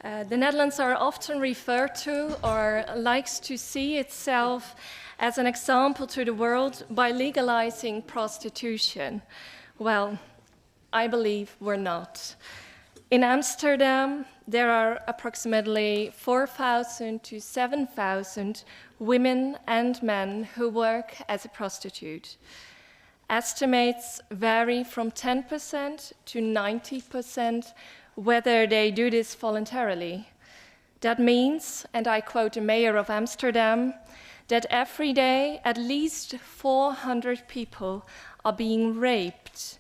The Netherlands are often referred to or likes to see itself as an example to the world by legalizing prostitution. Well, I believe we're not. In Amsterdam, there are approximately 4,000 to 7,000 women and men who work as a prostitute. Estimates vary from 10% to 90% whether they do this voluntarily. That means, and I quote the mayor of Amsterdam, that every day at least 400 people are being raped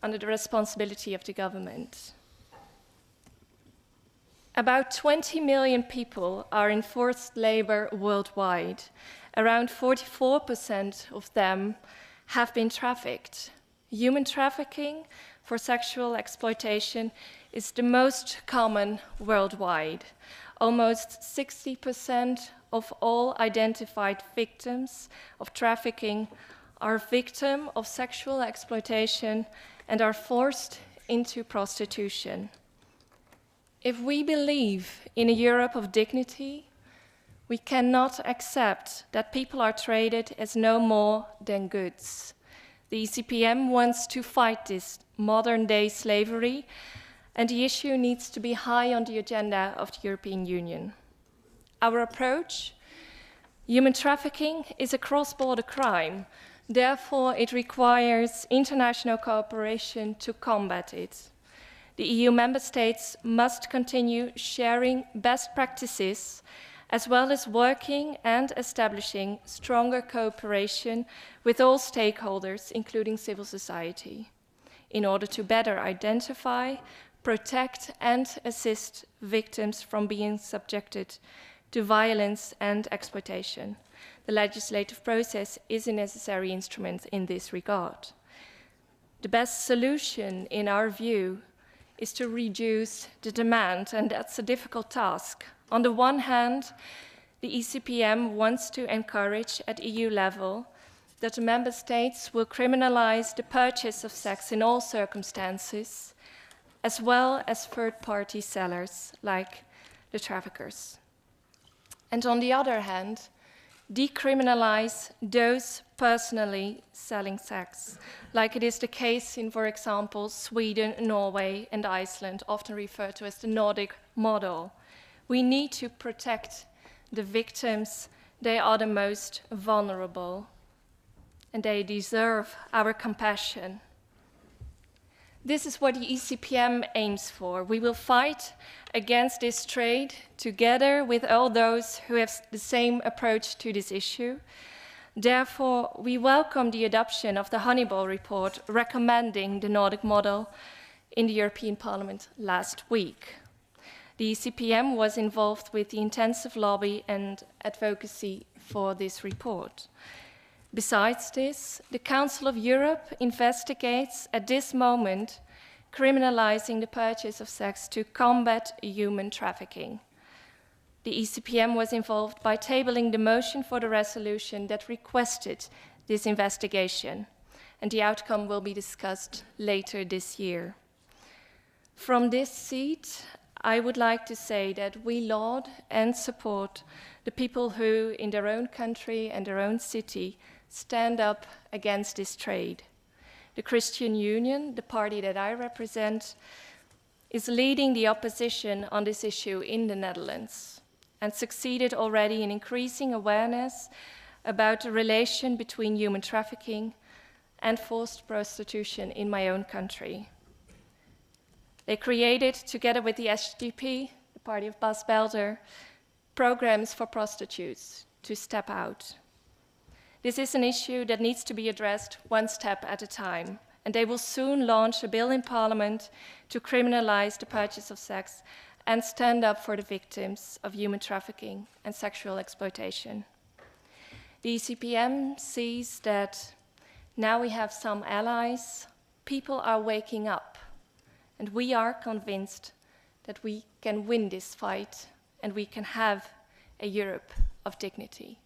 under the responsibility of the government. About 20 million people are in forced labor worldwide. Around 44% of them have been trafficked. Human trafficking for sexual exploitation is the most common worldwide. Almost 60% of all identified victims of trafficking are victims of sexual exploitation and are forced into prostitution. If we believe in a Europe of dignity, we cannot accept that people are traded as no more than goods. The ECPM wants to fight this modern-day slavery, and the issue needs to be high on the agenda of the European Union. Our approach: human trafficking is a cross-border crime. Therefore, it requires international cooperation to combat it. The EU member states must continue sharing best practices, as well as working and establishing stronger cooperation with all stakeholders, including civil society, in order to better identify, protect, and assist victims from being subjected to violence and exploitation. The legislative process is a necessary instrument in this regard. The best solution, in our view, is to reduce the demand, and that's a difficult task. On the one hand, the ECPM wants to encourage at EU level that the member states will criminalize the purchase of sex in all circumstances, as well as third-party sellers, like the traffickers. And on the other hand, decriminalize those personally selling sex, like it is the case in, for example, Sweden, Norway, and Iceland, often referred to as the Nordic model. We need to protect the victims. They are the most vulnerable, and they deserve our compassion. This is what the ECPM aims for. We will fight against this trade together with all those who have the same approach to this issue. Therefore, we welcome the adoption of the Honeyball report recommending the Nordic model in the European Parliament last week. The ECPM was involved with the intensive lobby and advocacy for this report. Besides this, the Council of Europe investigates at this moment criminalizing the purchase of sex to combat human trafficking. The ECPM was involved by tabling the motion for the resolution that requested this investigation, and the outcome will be discussed later this year. From this seat, I would like to say that we laud and support the people who, in their own country and their own city, stand up against this trade. The Christian Union, the party that I represent, is leading the opposition on this issue in the Netherlands and succeeded already in increasing awareness about the relation between human trafficking and forced prostitution in my own country. They created, together with the SDP, the party of Bas Belder, programs for prostitutes to step out. This is an issue that needs to be addressed one step at a time, and they will soon launch a bill in Parliament to criminalize the purchase of sex and stand up for the victims of human trafficking and sexual exploitation. The ECPM sees that now we have some allies, people are waking up, and we are convinced that we can win this fight and we can have a Europe of dignity.